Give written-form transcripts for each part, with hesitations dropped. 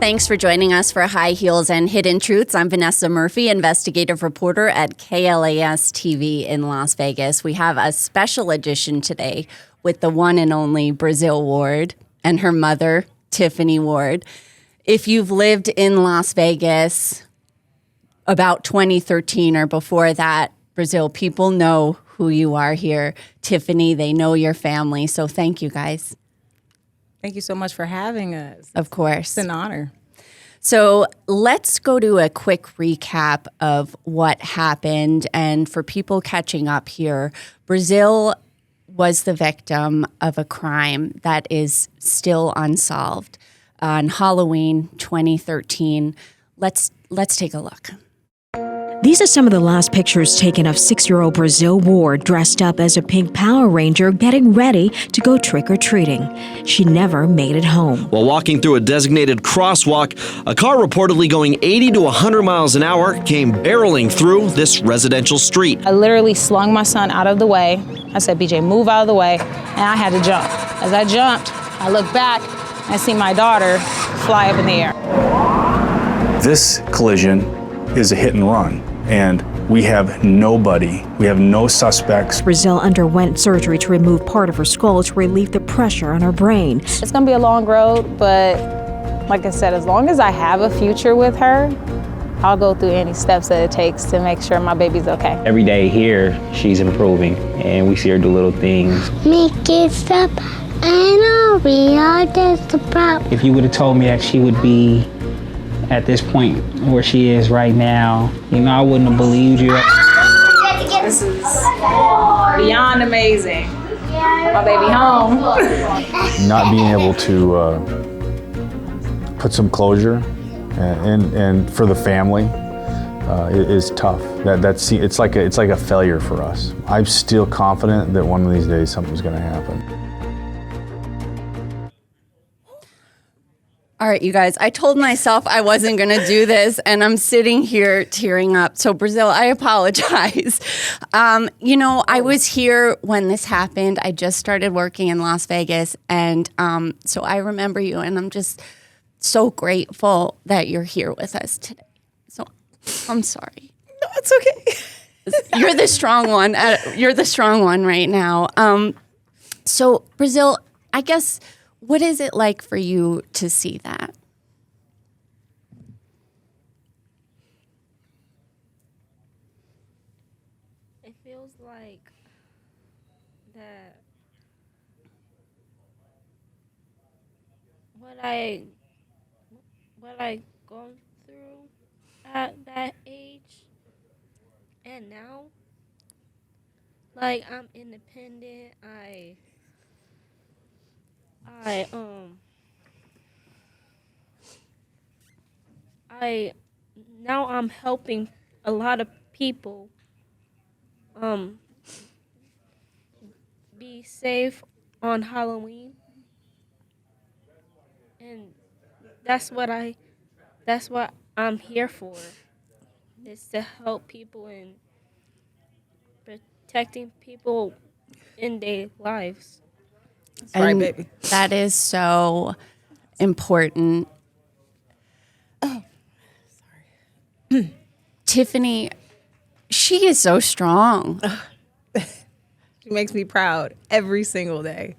Thanks for joining us for High Heels and Hidden Truths. I'm Vanessa Murphy, investigative reporter at KLAS TV in Las Vegas. We have a special edition today with the one and only Brazyl Ward and her mother, Tiffany Ward. If you've lived in Las Vegas about 2013 or before that, Brazyl, people know who you are here. Tiffany, they know your family. So thank you, guys. Thank you so much for having us. Of course. It's an honor. So let's go to a quick recap of what happened. And for people catching up here, Brazyl was the victim of a crime that is still unsolved. On Halloween 2013, let's take a look. These are some of the last pictures taken of 6-year-old Brazyl Ward dressed up as a pink Power Ranger getting ready to go trick-or-treating. She never made it home. While walking through a designated crosswalk, a car reportedly going 80 to 100 miles an hour came barreling through this residential street. I literally slung my son out of the way. I said, BJ, move out of the way, and I had to jump. As I jumped, I looked back, and I see my daughter fly up in the air. This collision is a hit and run, and we have nobody, we have no suspects. Brazyl underwent surgery to remove part of her skull to relieve the pressure on her brain. It's gonna be a long road, but like I said, as long as I have a future with her, I'll go through any steps that it takes to make sure my baby's okay. Every day here, she's improving, and we see her do little things. Make it stop, and we are just a problem. If you would have told me that she would be at this point where she is right now, I wouldn't have believed you. This is beyond amazing. My baby home. Not being able to put some closure and for the family is tough. It's like a failure for us. I'm still confident that one of these days something's going to happen. All right, you guys, I told myself I wasn't going to do this, and I'm sitting here tearing up. So, Brazyl, I apologize. I was here when this happened. I just started working in Las Vegas, and so I remember you, and I'm just so grateful that you're here with us today. So, I'm sorry. No, it's okay. You're the strong one. You're the strong one right now. So, Brazyl, I guess, what is it like for you to see that? It feels like that what I gone through at that age and now, like, I'm independent. Now I'm helping a lot of people be safe on Halloween, and that's what I'm here for, is to help people and protecting people in their lives. That's right, baby. That is so important. Oh, sorry. Tiffany, she is so strong. She makes me proud every single day.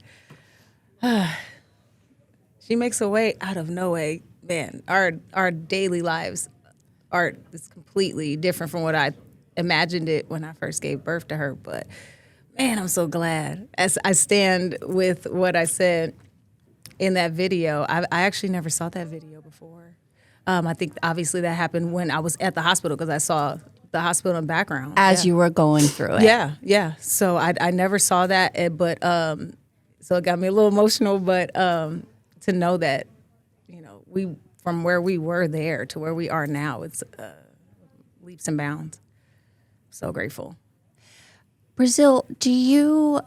She makes a way out of no way. Man, our daily lives is completely different from what I imagined it when I first gave birth to her, but man, I'm so glad. As I stand with what I said in that video, I actually never saw that video before. I think obviously that happened when I was at the hospital because I saw the hospital in the background. As you were going through it. Yeah. So I never saw that, but so it got me a little emotional, but to know that, we from where we were there to where we are now, it's leaps and bounds. So grateful. Brazyl, do you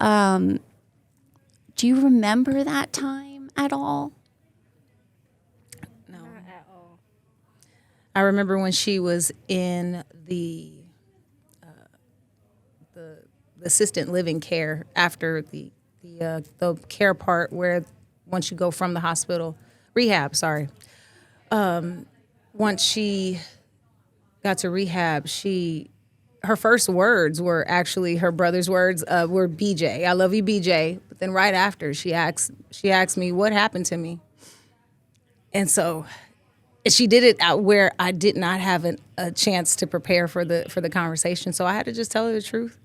remember that time at all? No. Not at all. I remember when she was in the assistant living care after the care part where once you go from the hospital, rehab, sorry. once she got to rehab, her first words were actually her brother's words were BJ. I love you, BJ. But then right after, she asked me what happened to me, and so she did it out where I did not have a chance to prepare for the conversation. So I had to just tell her the truth.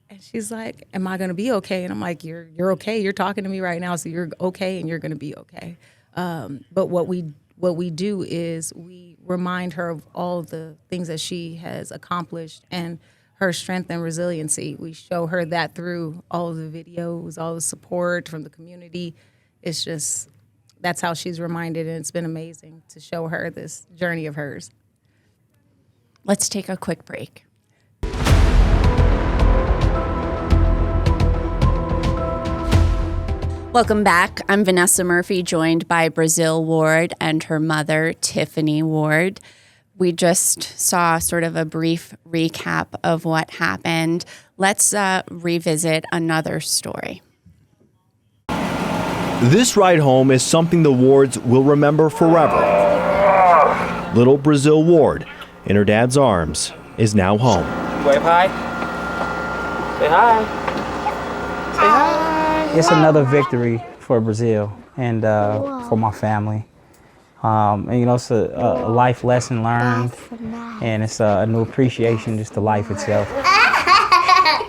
And she's like, "Am I going to be okay?" And I'm like, "You're okay. You're talking to me right now, so you're okay, and you're going to be okay." But what we do is we remind her of all the things that she has accomplished and her strength and resiliency. We show her that through all of the videos, all the support from the community. It's just, that's how she's reminded, and it's been amazing to show her this journey of hers. Let's take a quick break. Welcome back. I'm Vanessa Murphy, joined by Brazyl Ward and her mother, Tiffany Ward. We just saw sort of a brief recap of what happened. Let's revisit another story. This ride home is something the Wards will remember forever. Little Brazyl Ward, in her dad's arms, is now home. Wave hi. Say hi. Say hi. It's another victory for Brazil and for my family. And you know, it's a life lesson learned, and it's a new appreciation just to life itself.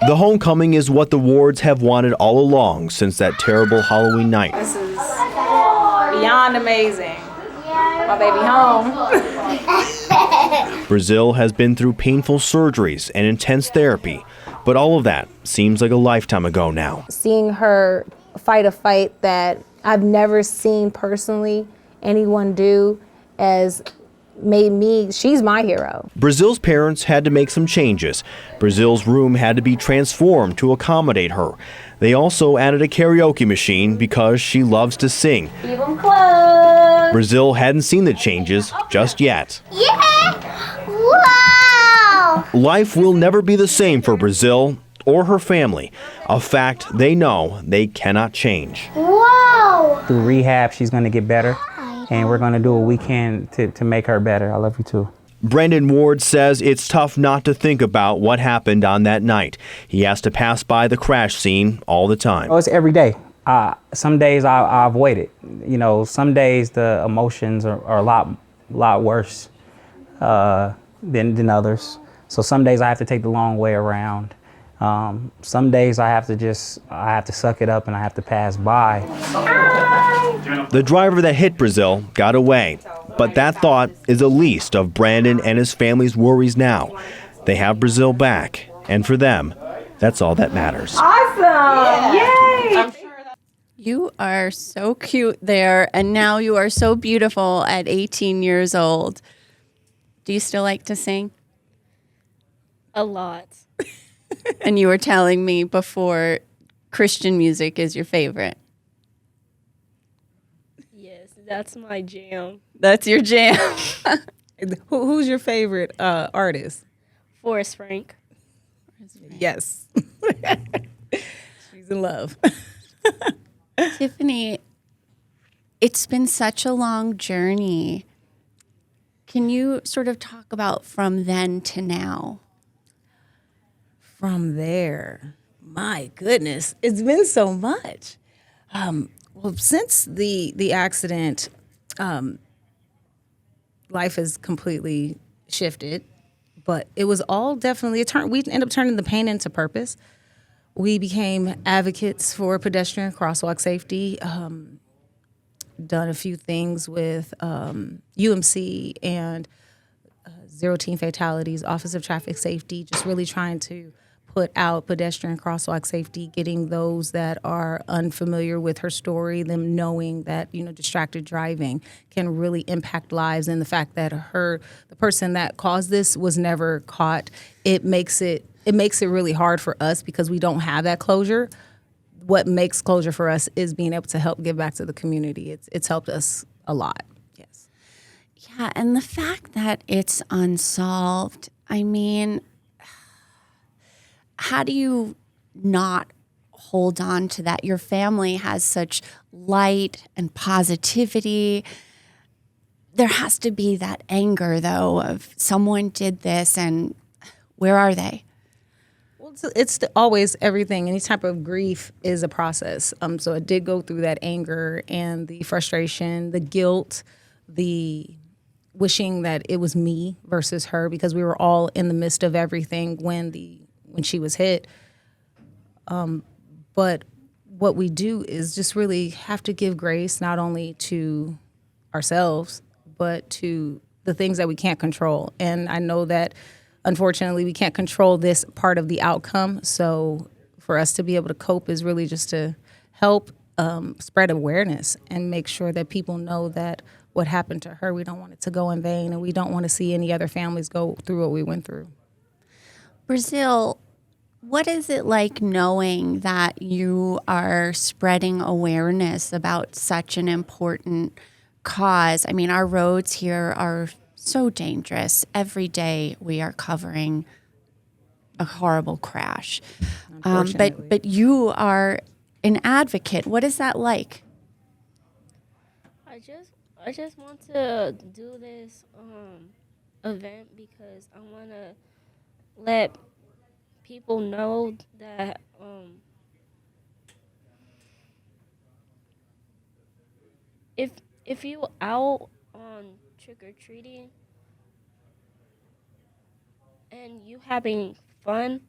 The homecoming is what the Wards have wanted all along since that terrible Halloween night. This is beyond amazing. My baby home. Brazyl has been through painful surgeries and intense therapy, but all of that seems like a lifetime ago now. Seeing her fight a fight that I've never seen personally anyone do has made me, she's my hero. Brazyl's parents had to make some changes. Brazyl's room had to be transformed to accommodate her. They also added a karaoke machine because she loves to sing. Keep them closed. Brazyl hadn't seen the changes just yet. Yeah! Wow! Life will never be the same for Brazyl or her family, a fact they know they cannot change. Wow! Through rehab, she's going to get better, and we're going to do what we can to make her better. I love you too. Brandon Ward says it's tough not to think about what happened on that night. He has to pass by the crash scene all the time. Oh, it's every day. Some days I avoid it. You know, some days the emotions are a lot worse than others. So some days I have to take the long way around. Some days I have to suck it up and I have to pass by. The driver that hit Brazyl got away, but that thought is the least of Brandon and his family's worries now. They have Brazyl back, and for them, that's all that matters. Awesome! Yay! You are so cute there, and now you are so beautiful at 18 years old. Do you still like to sing? A lot. And you were telling me before Christian music is your favorite. Yes, that's my jam. That's your jam. Who's your favorite artist? Forrest Frank. Yes. She's in love. Tiffany, it's been such a long journey. Can you sort of talk about from then to now? From there, my goodness, it's been so much. Well, since the accident, life has completely shifted, but it was all definitely a turn. We ended up turning the pain into purpose. We became advocates for pedestrian crosswalk safety, done a few things with UMC and Zero Teen Fatalities, Office of Traffic Safety, just really trying to put out pedestrian crosswalk safety, getting those that are unfamiliar with her story, them knowing that, you know, distracted driving can really impact lives, and the fact that the person that caused this was never caught, it makes it really hard for us because we don't have that closure. What makes closure for us is being able to help give back to the community. It's helped us a lot. Yes. Yeah, and the fact that it's unsolved, I mean, how do you not hold on to that? Your family has such light and positivity. there has to be that anger, though, of someone did this, and where are they? Well, it's always everything. Any type of grief is a process. So it did go through that anger and the frustration, the guilt, the wishing that it was me versus her, because we were all in the midst of everything when she was hit. But what we do is just really have to give grace not only to ourselves, but to the things that we can't control. And I know that, unfortunately, we can't control this part of the outcome. So for us to be able to cope is really just to help spread awareness and make sure that people know that what happened to her, we don't want it to go in vain, and we don't want to see any other families go through what we went through. Brazyl, what is it like knowing that you are spreading awareness about such an important cause? I mean, our roads here are so dangerous. Every day we are covering a horrible crash. But you are an advocate. What is that like? I just want to do this event because I want to let people know that if you out on trick-or-treating and you having fun,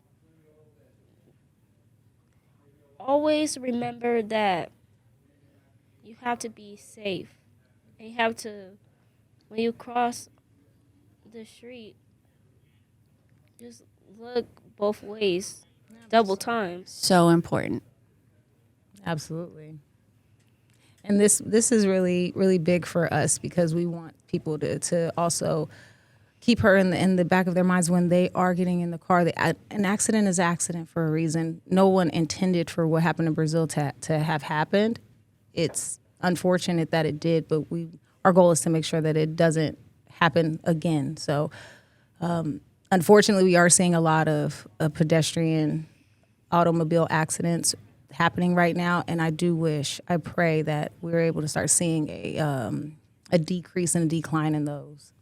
always remember that you have to be safe. And you have to, when you cross the street, just look both ways, double time. So important. Absolutely. And this is really, really big for us because we want people to also keep her in the back of their minds when they are getting in the car. An accident is an accident for a reason. No one intended for what happened in Brazyl to have happened. It's unfortunate that it did, but our goal is to make sure that it doesn't happen again. So unfortunately, we are seeing a lot of pedestrian automobile accidents happening right now, and I pray that we're able to start seeing a decrease and a decline in those.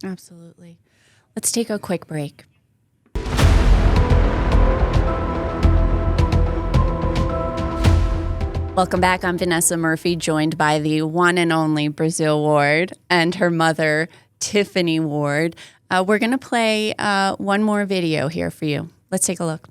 Absolutely. Let's take a quick break. Welcome back. I'm Vanessa Murphy, joined by the one and only Brazyl Ward and her mother, Tiffany Ward. We're going to play one more video here for you. Let's take a look.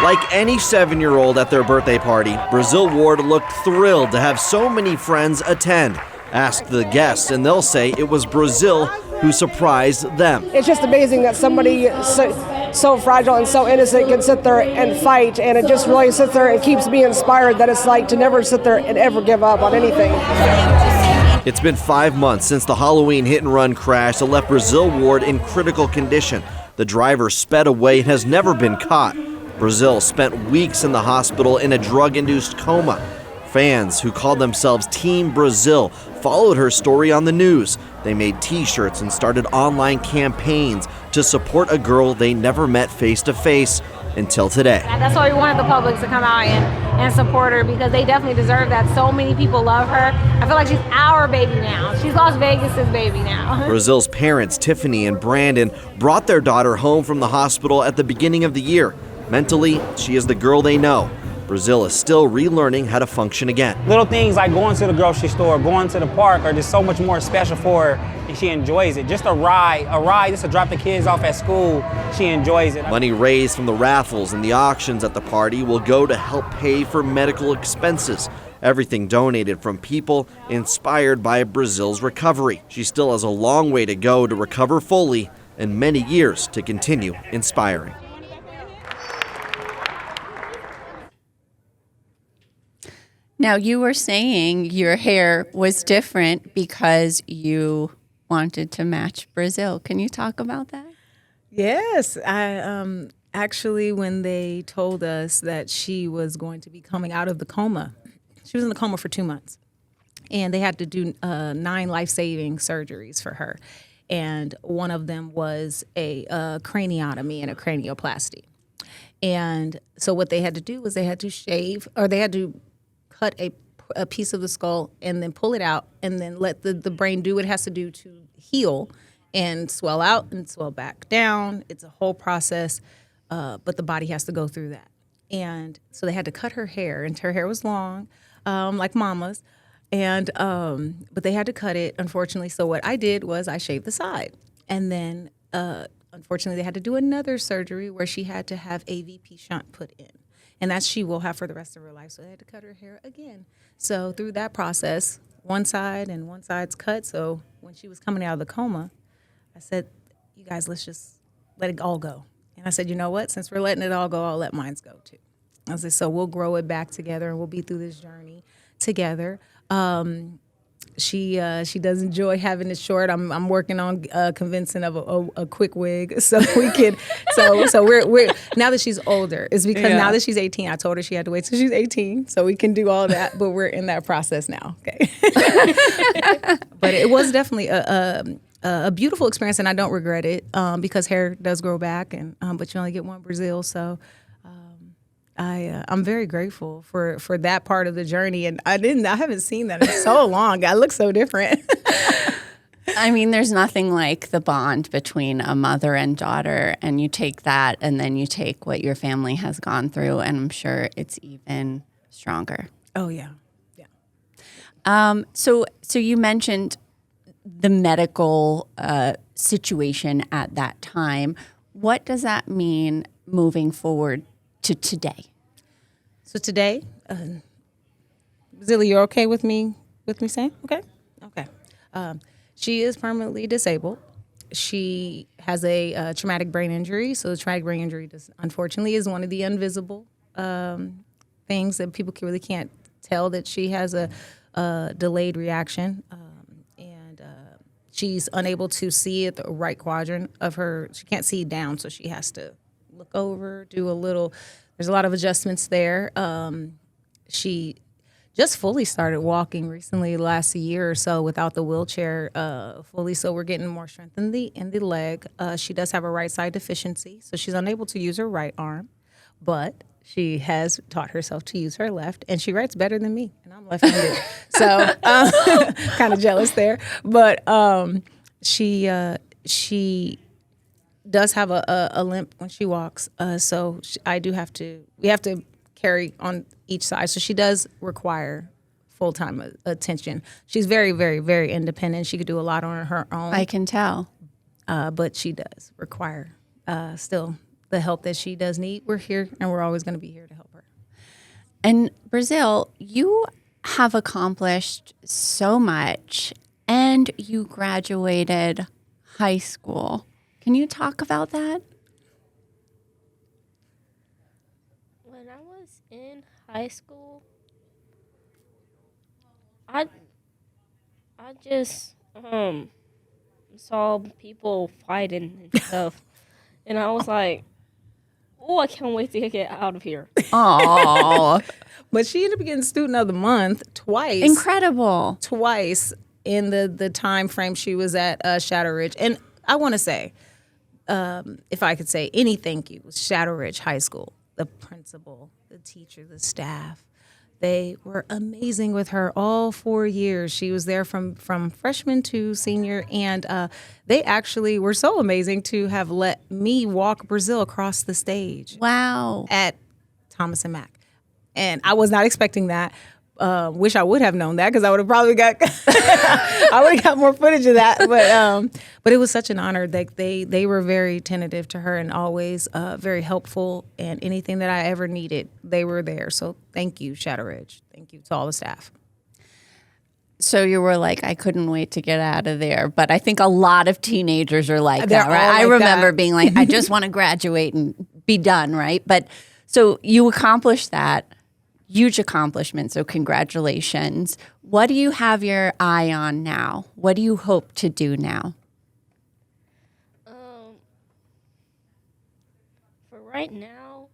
Like any 7-year-old at their birthday party, Brazyl Ward looked thrilled to have so many friends attend. Ask the guests and they'll say it was Brazyl who surprised them. It's just amazing that somebody so fragile and so innocent can sit there and fight, and it just really sits there and keeps me inspired that it's like to never sit there and ever give up on anything. It's been 5 months since the Halloween hit-and-run crash that left Brazyl Ward in critical condition. The driver sped away and has never been caught. Brazyl spent weeks in the hospital in a drug-induced coma. Fans who called themselves Team Brazyl followed her story on the news. They made T-shirts and started online campaigns to support a girl they never met face-to-face until today. That's why we wanted the public to come out and support her, because they definitely deserve that. So many people love her. I feel like she's our baby now. She's Las Vegas's baby now. Brazyl's parents, Tiffany and Brandon, brought their daughter home from the hospital at the beginning of the year. Mentally, she is the girl they know. Brazyl is still relearning how to function again. Little things like going to the grocery store, going to the park are just so much more special for her, and she enjoys it. Just a ride just to drop the kids off at school, she enjoys it. Money raised from the raffles and the auctions at the party will go to help pay for medical expenses. Everything donated from people inspired by Brazyl's recovery. She still has a long way to go to recover fully and many years to continue inspiring. Now, you were saying your hair was different because you wanted to match Brazyl. Can you talk about that? Yes, I actually, when they told us that she was going to be coming out of the coma, she was in the coma for 2 months, and they had to do 9 life-saving surgeries for her, and one of them was a craniotomy and a cranioplasty. And so what they had to do was they had to shave, or they had to cut a piece of the skull and then pull it out and then let the brain do what it has to do to heal and swell out and swell back down. It's a whole process, but the body has to go through that. And so they had to cut her hair, and her hair was long, like mama's. And but they had to cut it, unfortunately. So what I did was I shaved the side. And then, unfortunately, they had to do another surgery where she had to have a VP shunt put in. And that she will have for the rest of her life. So they had to cut her hair again. So through that process, one side's cut. So when she was coming out of the coma, I said, you guys, let's just let it all go. And I said, you know what? Since we're letting it all go, I'll let mine go too. I said, so we'll grow it back together and we'll be through this journey together. She does enjoy having it short. I'm working on convincing of a quick wig, so we could. So we're now that she's older. It's because now that she's 18, I told her she had to wait till she's 18, so we can do all that. But we're in that process now. Okay. But it was definitely a beautiful experience, and I don't regret it because hair does grow back, and but you only get one Brazyl, so. I'm very grateful for that part of the journey, and I haven't seen that in so long. I look so different. I mean, there's nothing like the bond between a mother and daughter, and you take that, and then you take what your family has gone through, and I'm sure it's even stronger. Oh yeah. So you mentioned the medical situation at that time. What does that mean moving forward to today? So today, Zilly, you're okay with me saying? Okay. She is permanently disabled. She has a traumatic brain injury. So the traumatic brain injury, unfortunately, is one of the invisible things that people really can't tell that she has a delayed reaction. And she's unable to see at the right quadrant of her. She can't see down, so she has to look over, do a little. There's a lot of adjustments there. She just fully started walking recently, last year or so, without the wheelchair fully. So we're getting more strength in the leg. She does have a right side deficiency, so she's unable to use her right arm, but she has taught herself to use her left, and she writes better than me, and I'm left-handed. So kind of jealous there. But she does have a limp when she walks, so we have to carry on each side. So she does require full-time attention. She's very, very, very independent. She could do a lot on her own. I can tell. But she does require still the help that she does need. We're here, and we're always going to be here to help her. And Brazyl, you have accomplished so much, and you graduated high school. Can you talk about that? When I was in high school, I just saw people fighting and stuff, and I was like, "Oh, I can't wait to get out of here." Oh, but she ended up getting Student of the Month twice. Incredible! Twice in the time frame she was at Shadow Ridge, and I want to say. If I could say any thank you, was Shadow Ridge High School, the principal, the teacher, the staff. They were amazing with her all 4 years. She was there from freshman to senior, and they actually were so amazing to have let me walk Brazyl across the stage. Wow. At Thomas and Mack. And I was not expecting that. Wish I would have known that because I would have probably got more footage of that. But it was such an honor that they were very tentative to her and always very helpful. And anything that I ever needed, they were there. So thank you, Shadow Ridge. Thank you to all the staff. So you were like, I couldn't wait to get out of there. But I think a lot of teenagers are like that, right? I remember being like, I just want to graduate and be done, right? But so you accomplished that. Huge accomplishment, so congratulations. What do you have your eye on now? What do you hope to do now? For right now,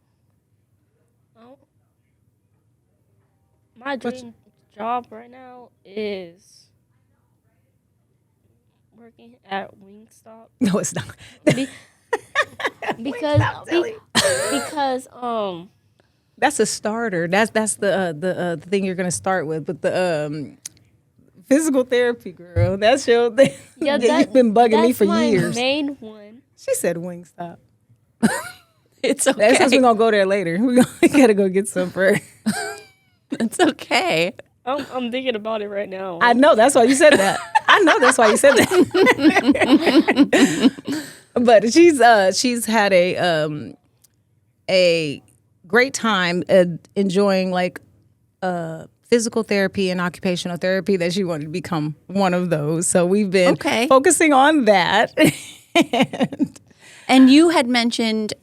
my dream job right now is working at Wingstop. No, it's not. Because because That's a starter. That's the thing you're gonna start with. But the physical therapy, girl, that's your thing. yeah, You've been bugging me for my years. main one. She said Wingstop. It's okay. That's because we're gonna go there later. We gotta go get some first. It's okay. I'm thinking about it right now. I know that's why you said that. I know that's why you said that. But she's had a great time enjoying like physical therapy and occupational therapy that she wanted to become one of those. So we've been focusing on that. And you had mentioned,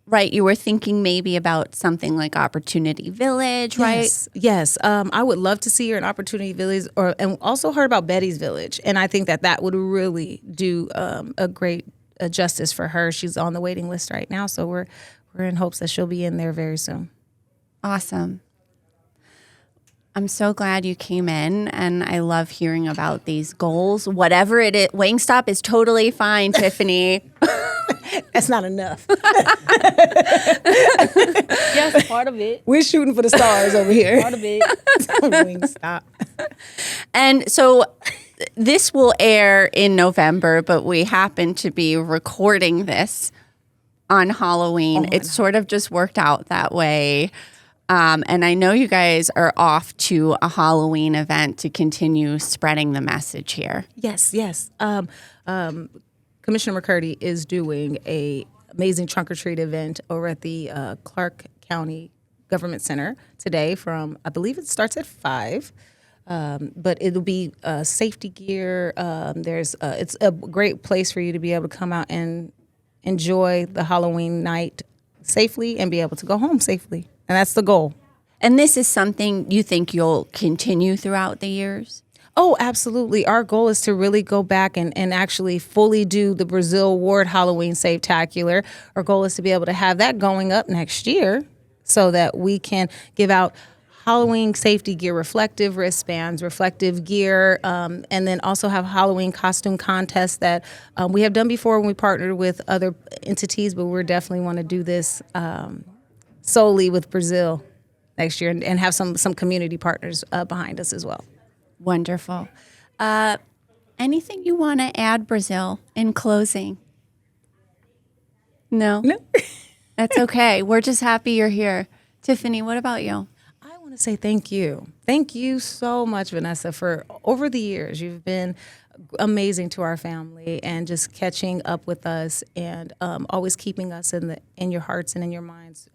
right, you were thinking maybe about something like Opportunity Village, right? Yes. I would love to see her in Opportunity Village, and also heard about Betty's Village. And I think that would really do a great justice for her. She's on the waiting list right now, so we're in hopes that she'll be in there very soon. Awesome. I'm so glad you came in, and I love hearing about these goals. Whatever it is, Wingstop is totally fine, Tiffany. That's not enough. Yes, part of it. We're shooting for the stars over here. Part of it. Wingstop. And so this will air in November, but we happen to be recording this on Halloween. It sort of just worked out that way. And I know you guys are off to a Halloween event to continue spreading the message here. Yes. Commissioner McCurdy is doing a amazing trunk or treat event over at the Clark County Government Center today from, I believe it starts at 5. But it'll be safety gear. It's a great place for you to be able to come out and enjoy the Halloween night safely and be able to go home safely. And that's the goal. And this is something you think you'll continue throughout the years? Oh, absolutely. Our goal is to really go back and actually fully do the Brazyl Ward Halloween Safetacular. Our goal is to be able to have that going up next year so that we can give out Halloween safety gear, reflective wristbands, reflective gear, and then also have Halloween costume contests that we have done before when we partnered with other entities, but we definitely want to do this solely with Brazyl next year and have some community partners behind us as well. Wonderful. Anything you want to add, Brazyl, in closing? No? That's okay. We're just happy you're here. Tiffany, what about you? I want to say thank you. Thank you so much, Vanessa, for over the years. You've been amazing to our family and just catching up with us and always keeping us in your hearts and in your minds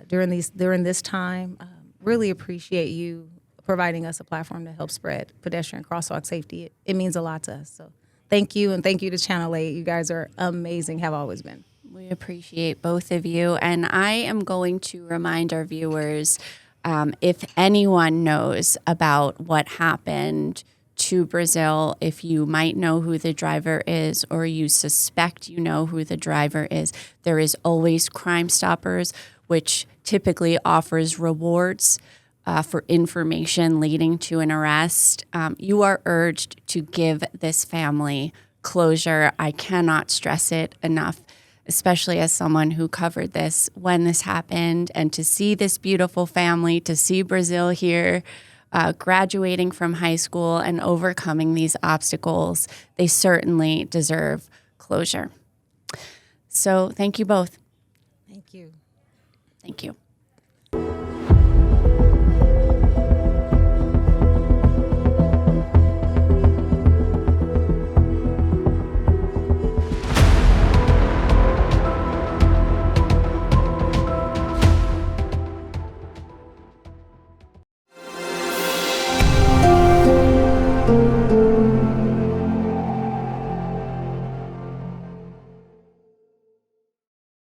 during this time. Really appreciate you providing us a platform to help spread pedestrian crosswalk safety. It means a lot to us. So thank you, and thank you to Channel 8. You guys are amazing, have always been. We appreciate both of you. And I am going to remind our viewers, if anyone knows about what happened to Brazyl, if you might know who the driver is or you suspect you know who the driver is, there is always Crime Stoppers, which typically offers rewards for information leading to an arrest. You are urged to give this family closure. I cannot stress it enough, especially as someone who covered this when this happened, and to see this beautiful family, to see Brazyl here graduating from high school and overcoming these obstacles. They certainly deserve closure. So thank you both. Thank you. Thank you.